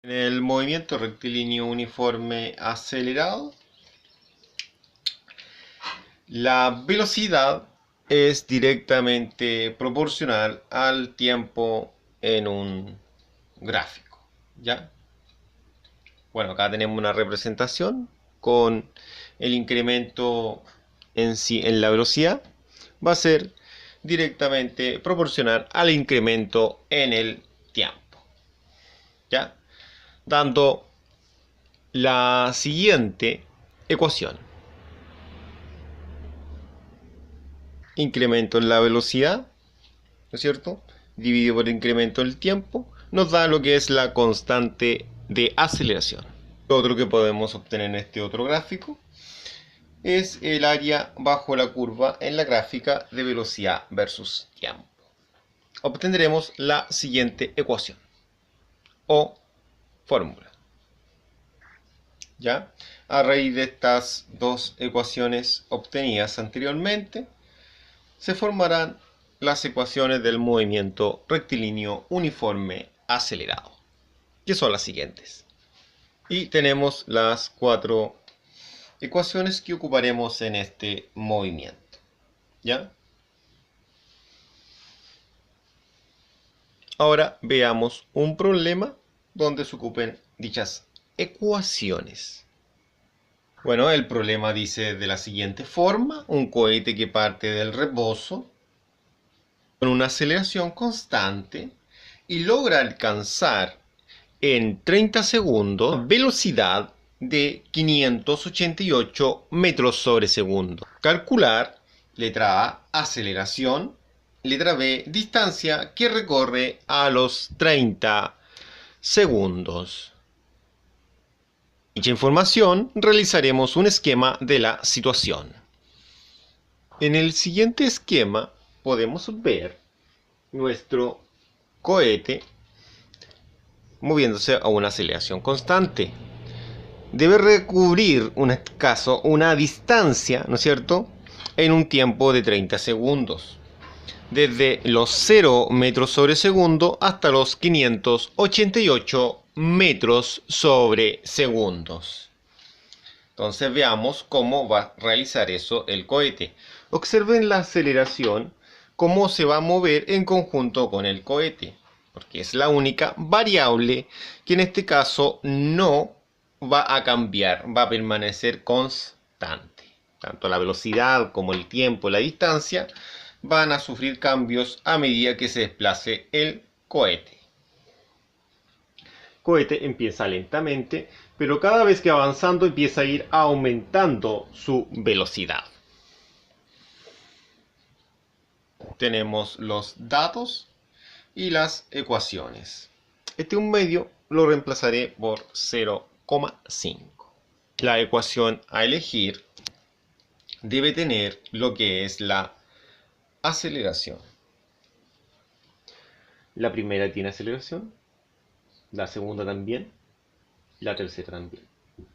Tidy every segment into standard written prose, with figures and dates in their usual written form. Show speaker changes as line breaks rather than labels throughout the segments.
En el movimiento rectilíneo uniforme acelerado, la velocidad es directamente proporcional al tiempo en un gráfico, ¿ya? Bueno, acá tenemos una representación con el incremento en sí en la velocidad. Va a ser directamente proporcional al incremento en el tiempo, ¿ya? Dando la siguiente ecuación. Incremento en la velocidad, ¿no es cierto?, dividido por el incremento en el tiempo, nos da lo que es la constante de aceleración. Lo otro que podemos obtener en este otro gráfico es el área bajo la curva en la gráfica de velocidad versus tiempo. Obtendremos la siguiente ecuación o fórmula. ¿Ya? A raíz de estas dos ecuaciones obtenidas anteriormente, se formarán las ecuaciones del movimiento rectilíneo uniforme acelerado, que son las siguientes. Y tenemos las cuatro ecuaciones que ocuparemos en este movimiento, ¿ya? Ahora veamos un problema donde se ocupen dichas ecuaciones. Bueno, el problema dice de la siguiente forma: un cohete que parte del reposo con una aceleración constante y logra alcanzar en 30 segundos velocidad de 588 metros sobre segundo. Calcular, letra A, aceleración, letra B, distancia que recorre a los 30 segundos. Dicha información, realizaremos un esquema de la situación. En el siguiente esquema podemos ver nuestro cohete moviéndose a una aceleración constante. Debe recubrir una distancia, ¿no es cierto?, en un tiempo de 30 segundos. Desde los 0 metros sobre segundo hasta los 588 metros sobre segundos. Entonces veamos cómo va a realizar eso el cohete. Observen la aceleración, cómo se va a mover en conjunto con el cohete, porque es la única variable que en este caso no va a cambiar, va a permanecer constante. Tanto la velocidad como el tiempo, la distancia van a sufrir cambios a medida que se desplace el cohete. El cohete empieza lentamente, pero cada vez que va avanzando empieza a ir aumentando su velocidad. Tenemos los datos y las ecuaciones. Este un medio lo reemplazaré por 0,5. La ecuación a elegir debe tener lo que es la aceleración. La primera tiene aceleración, la segunda también, la tercera también.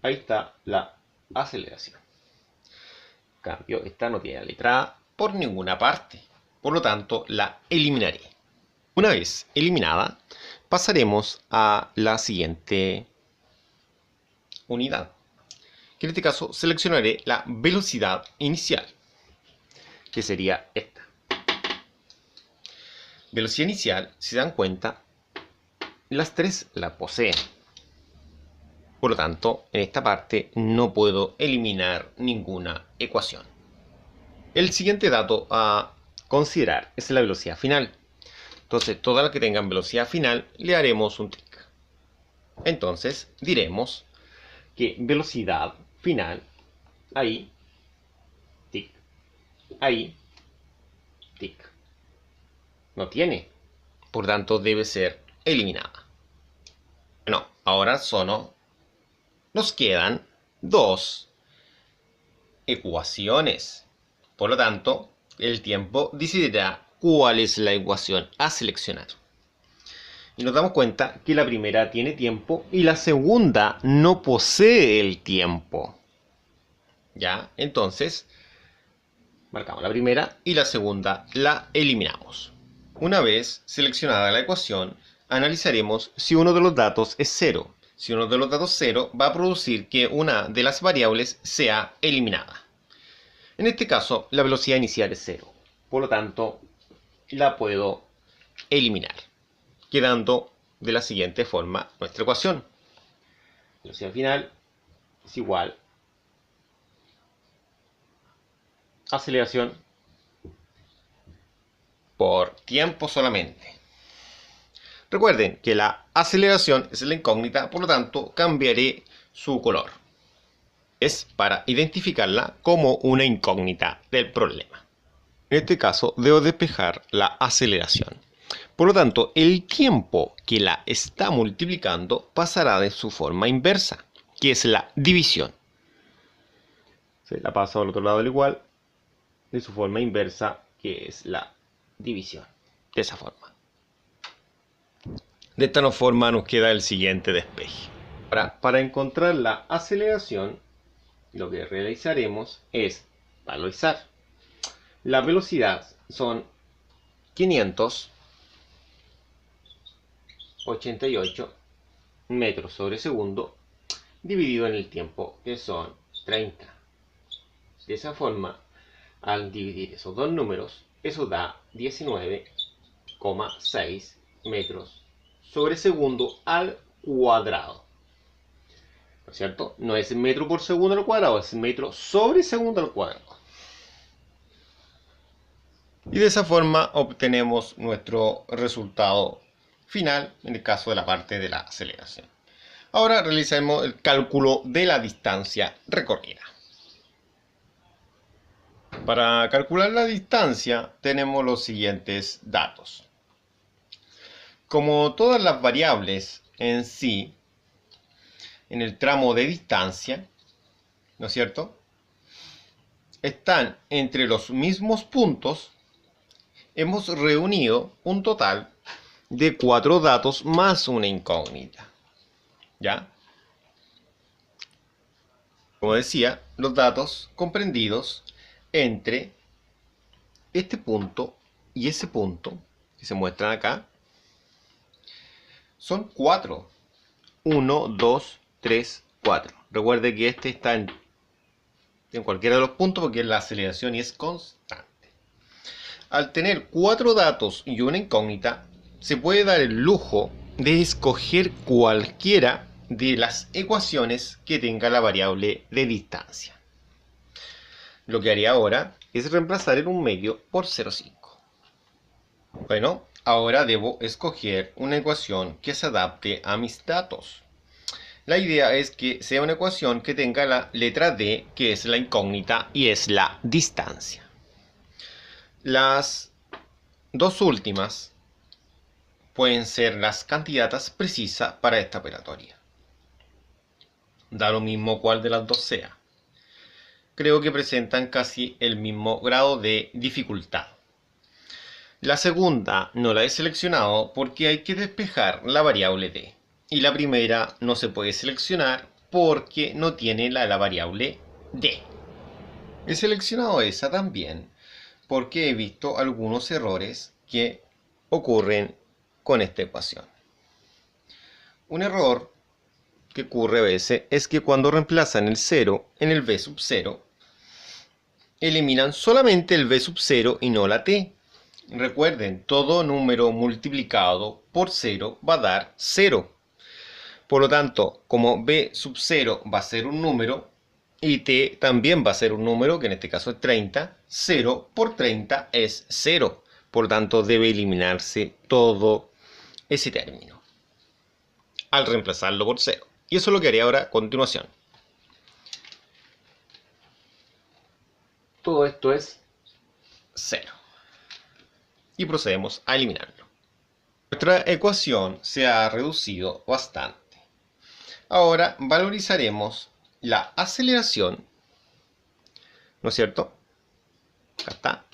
Ahí está la aceleración. En cambio, esta no tiene la letra A por ninguna parte, por lo tanto la eliminaré. Una vez eliminada, pasaremos a la siguiente unidad, que en este caso seleccionaré la velocidad inicial, que sería esta. Velocidad inicial, si se dan cuenta, las tres la poseen. Por lo tanto, en esta parte no puedo eliminar ninguna ecuación. El siguiente dato a considerar es la velocidad final. Entonces, todas las que tengan velocidad final le haremos un tic. Entonces, diremos que velocidad final, ahí, tic, ahí, tic. No tiene, por tanto debe ser eliminada. Bueno, ahora solo nos quedan dos ecuaciones. Por lo tanto, el tiempo decidirá cuál es la ecuación a seleccionar. Y nos damos cuenta que la primera tiene tiempo y la segunda no posee el tiempo. ¿Ya? Entonces, marcamos la primera y la segunda la eliminamos. Una vez seleccionada la ecuación, analizaremos si uno de los datos es 0 si uno de los datos 0, va a producir que una de las variables sea eliminada. En este caso, la velocidad inicial es 0. Por lo tanto, la puedo eliminar, quedando de la siguiente forma nuestra ecuación. Velocidad final es igual a aceleración por tiempo solamente. Recuerden que la aceleración es la incógnita, por lo tanto cambiaré su color. Es para identificarla como una incógnita del problema. En este caso debo despejar la aceleración. Por lo tanto, el tiempo que la está multiplicando pasará de su forma inversa, que es la división. Se la paso al otro lado del igual, de su forma inversa, que es la división. De esa forma. De esta forma nos queda el siguiente despeje. Ahora, para encontrar la aceleración, lo que realizaremos es valorizar. La velocidad son 588 metros sobre segundo dividido en el tiempo, que son 30. De esa forma, al dividir esos dos números, eso da 19,6 metros sobre segundo al cuadrado. ¿No es cierto? No es metro por segundo al cuadrado, es metro sobre segundo al cuadrado. Y de esa forma obtenemos nuestro resultado final en el caso de la parte de la aceleración. Ahora realizaremos el cálculo de la distancia recorrida. Para calcular la distancia tenemos los siguientes datos. Como todas las variables en sí, en el tramo de distancia, ¿no es cierto?, están entre los mismos puntos, hemos reunido un total de 4 datos más una incógnita. ¿Ya? Como decía, los datos comprendidos entre este punto y ese punto, que se muestran acá, son 4. 1, 2, 3, 4. Recuerde que este está en cualquiera de los puntos porque es la aceleración y es constante. Al tener 4 datos y una incógnita, se puede dar el lujo de escoger cualquiera de las ecuaciones que tenga la variable de distancia. Lo que haría ahora es reemplazar en un medio por 0,5. Bueno, ahora debo escoger una ecuación que se adapte a mis datos. La idea es que sea una ecuación que tenga la letra D, que es la incógnita y es la distancia. Las dos últimas pueden ser las candidatas precisas para esta operatoria. Da lo mismo cuál de las dos sea. Creo que presentan casi el mismo grado de dificultad. La segunda no la he seleccionado porque hay que despejar la variable D. Y la primera no se puede seleccionar porque no tiene la variable D. He seleccionado esa también porque he visto algunos errores que ocurren con esta ecuación. Un error que ocurre a veces es que cuando reemplazan el 0 en el b sub 0, eliminan solamente el b sub 0 y no la t. Recuerden, todo número multiplicado por 0 va a dar 0. Por lo tanto, como b sub 0 va a ser un número y t también va a ser un número, que en este caso es 30, 0 por 30 es 0. Por lo tanto, debe eliminarse todo ese término al reemplazarlo por 0. Y eso es lo que haré ahora a continuación. Todo esto es 0. Y procedemos a eliminarlo. Nuestra ecuación se ha reducido bastante. Ahora valorizaremos la aceleración, ¿no es cierto? Acá está.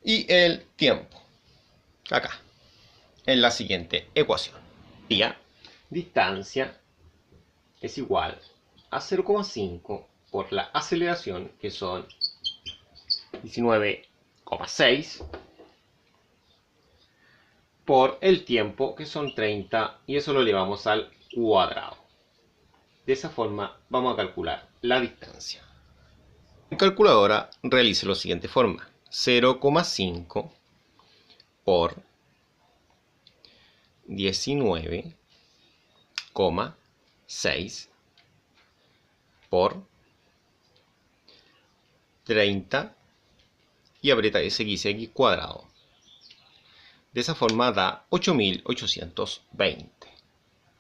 Y el tiempo, acá, en la siguiente ecuación. Distancia es igual a 0,5 por la aceleración, que son 19,6, por el tiempo, que son 30, y eso lo elevamos al cuadrado. De esa forma vamos a calcular la distancia. En calculadora realice lo siguiente forma: 0,5 por 19,6 por 30 y aprieta SX cuadrado. De esa forma da 8.820.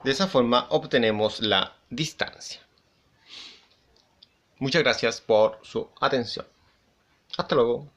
De esa forma obtenemos la distancia. Muchas gracias por su atención. Hasta luego.